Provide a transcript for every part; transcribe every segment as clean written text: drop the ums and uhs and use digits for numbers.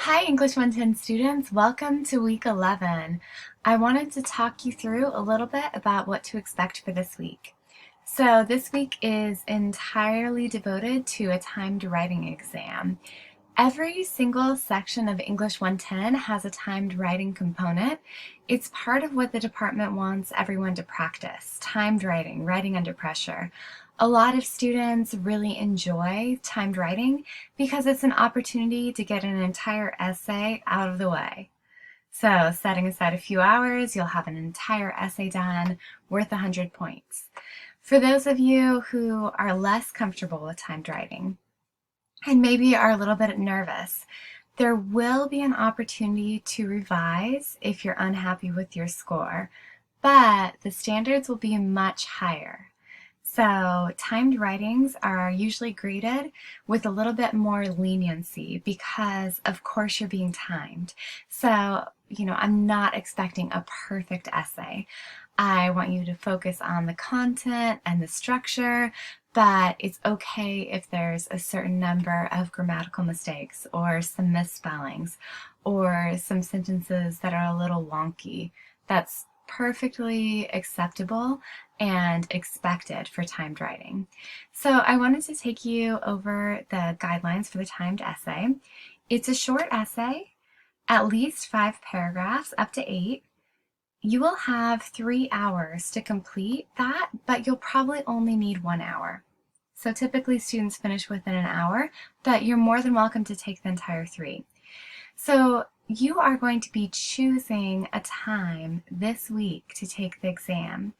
Hi, English 110 students. Welcome to week 11. I wanted to talk you through a little bit about what to expect for this week. So this week is entirely devoted to a timed writing exam. Every single section of English 110 has a timed writing component. It's part of what the department wants everyone to practice, timed writing, writing under pressure. A lot of students really enjoy timed writing because it's an opportunity to get an entire essay out of the way. So setting aside a few hours, you'll have an entire essay done worth 100 points. For those of you who are less comfortable with timed writing, and maybe are a little bit nervous, there will be an opportunity to revise if you're unhappy with your score, but the standards will be much higher. So timed writings are usually graded with a little bit more leniency because of course you're being timed. So, I'm not expecting a perfect essay. I want you to focus on the content and the structure, but it's okay if there's a certain number of grammatical mistakes or some misspellings or some sentences that are a little wonky. That's perfectly acceptable and expected for timed writing. So I wanted to take you over the guidelines for the timed essay. It's a short essay, at least 5 paragraphs, up to 8. You will have 3 hours to complete that, but you'll probably only need 1 hour. So typically students finish within an hour, but you're more than welcome to take the entire 3. So you are going to be choosing a time this week to take the exam.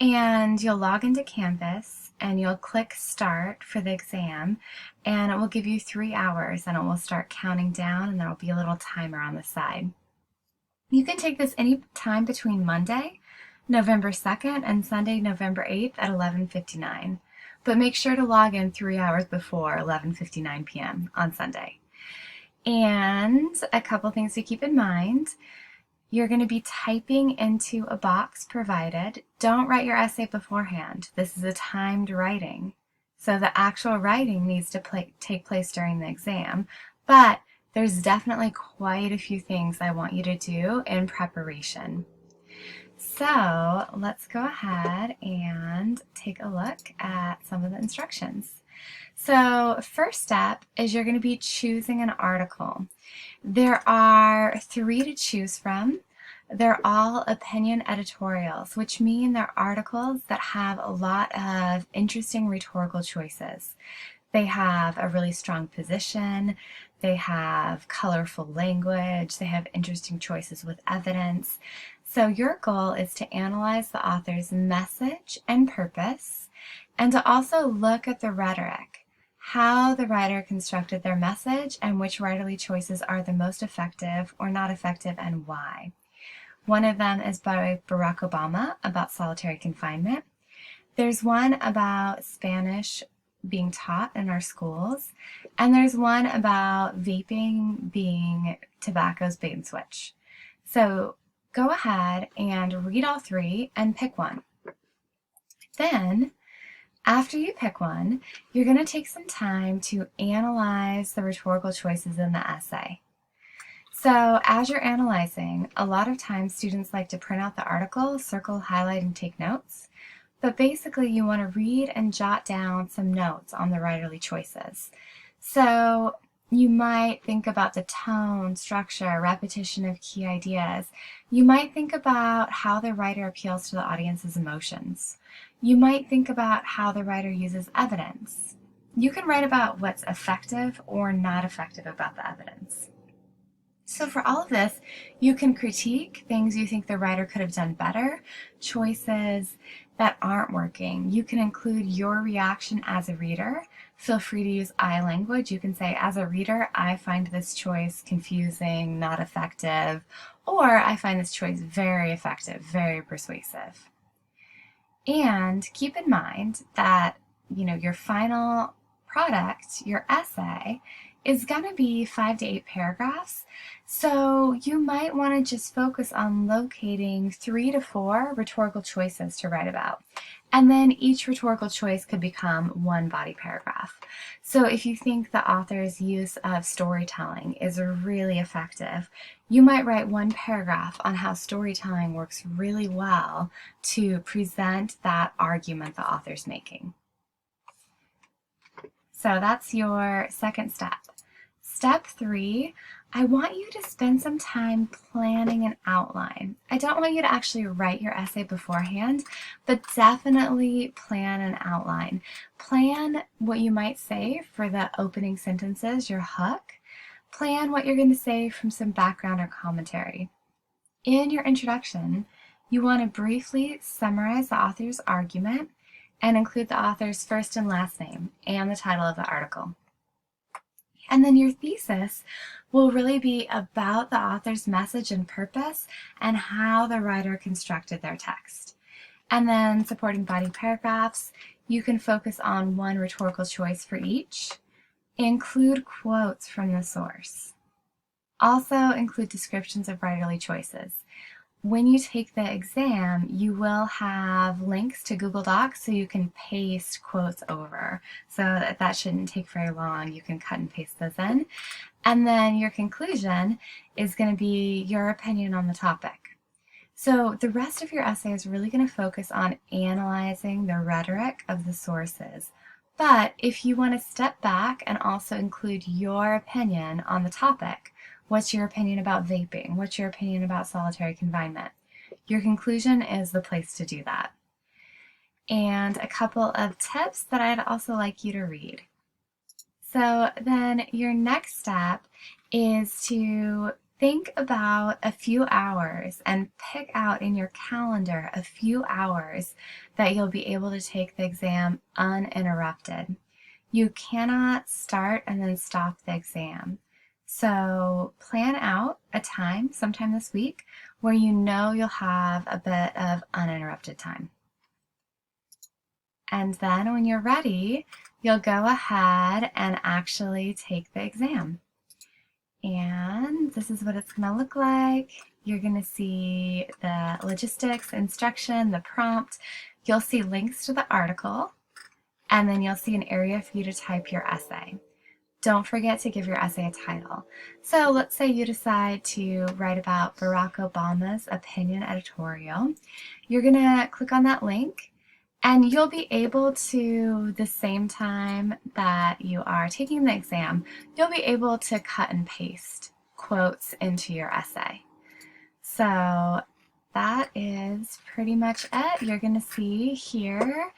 And you'll log into Canvas and you'll click Start for the exam, and it will give you 3 hours and it will start counting down, and there will be a little timer on the side. You can take this any time between Monday, November 2nd, and Sunday, November 8th at 11:59. But make sure to log in 3 hours before 11:59 p.m. on Sunday. And a couple things to keep in mind. You're going to be typing into a box provided. Don't write your essay beforehand. This is a timed writing. So the actual writing needs to take place during the exam, but there's definitely quite a few things I want you to do in preparation. So let's go ahead and take a look at some of the instructions. So first step is you're going to be choosing an article. There are 3 to choose from. They're all opinion editorials, which mean they're articles that have a lot of interesting rhetorical choices. They have a really strong position, they have colorful language, they have interesting choices with evidence. So your goal is to analyze the author's message and purpose, and to also look at the rhetoric, how the writer constructed their message, and which writerly choices are the most effective or not effective and why. One of them is by Barack Obama about solitary confinement. There's one about Spanish being taught in our schools, and there's one about vaping being tobacco's bait and switch. So go ahead and read all 3 and pick one. Then, after you pick one, you're going to take some time to analyze the rhetorical choices in the essay. So as you're analyzing, a lot of times students like to print out the article, circle, highlight, and take notes. But basically you want to read and jot down some notes on the writerly choices. So you might think about the tone, structure, repetition of key ideas. You might think about how the writer appeals to the audience's emotions. You might think about how the writer uses evidence. You can write about what's effective or not effective about the evidence. So for all of this, you can critique things you think the writer could have done better, choices that aren't working. You can include your reaction as a reader. Feel free to use I language. You can say, as a reader, I find this choice confusing, not effective, or I find this choice very effective, very persuasive. And keep in mind that, your final product, your essay, is going to be 5 to 8 paragraphs. So you might want to just focus on locating 3 to 4 rhetorical choices to write about. And then each rhetorical choice could become one body paragraph. So if you think the author's use of storytelling is really effective, you might write one paragraph on how storytelling works really well to present that argument the author's making. So that's your second step. Step 3, I want you to spend some time planning an outline. I don't want you to actually write your essay beforehand, but definitely plan an outline. Plan what you might say for the opening sentences, your hook. Plan what you're going to say from some background or commentary. In your introduction, you want to briefly summarize the author's argument and include the author's first and last name and the title of the article. And then your thesis will really be about the author's message and purpose and how the writer constructed their text. And then supporting body paragraphs, you can focus on one rhetorical choice for each. Include quotes from the source. Also include descriptions of writerly choices. When you take the exam, you will have links to Google Docs so you can paste quotes over. So that shouldn't take very long. You can cut and paste those in. And then your conclusion is going to be your opinion on the topic. So the rest of your essay is really going to focus on analyzing the rhetoric of the sources. But if you want to step back and also include your opinion on the topic, what's your opinion about vaping? What's your opinion about solitary confinement? Your conclusion is the place to do that. And a couple of tips that I'd also like you to read. So then your next step is to think about a few hours and pick out in your calendar a few hours that you'll be able to take the exam uninterrupted. You cannot start and then stop the exam. So plan out a time sometime this week where you know you'll have a bit of uninterrupted time. And then when you're ready, you'll go ahead and actually take the exam. And this is what it's going to look like. You're going to see the logistics, instruction, the prompt. You'll see links to the article, and then you'll see an area for you to type your essay. Don't forget to give your essay a title. So let's say you decide to write about Barack Obama's opinion editorial. You're going to click on that link, and you'll be able to, the same time that you are taking the exam, you'll be able to cut and paste quotes into your essay. So that is pretty much it. You're going to see here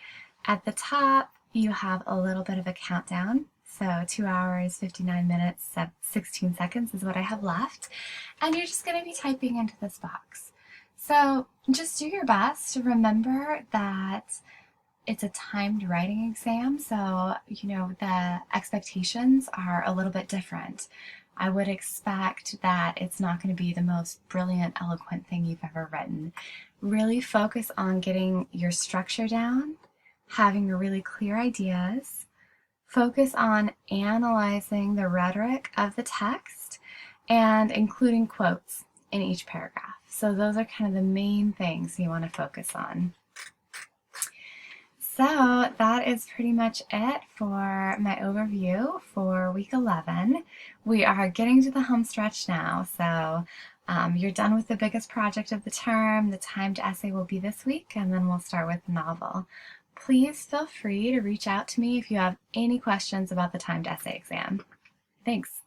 at the top, you have a little bit of a countdown. So 2 hours, 59 minutes, 16 seconds is what I have left. And you're just going to be typing into this box. So just do your best to remember that it's a timed writing exam, so the expectations are a little bit different. I would expect that it's not going to be the most brilliant, eloquent thing you've ever written. Really focus on getting your structure down, having really clear ideas, focus on analyzing the rhetoric of the text, and including quotes in each paragraph. So those are kind of the main things you want to focus on. So that is pretty much it for my overview for week 11. We are getting to the home stretch now, so you're done with the biggest project of the term. The timed essay will be this week, and then we'll start with the novel. Please feel free to reach out to me if you have any questions about the timed essay exam. Thanks.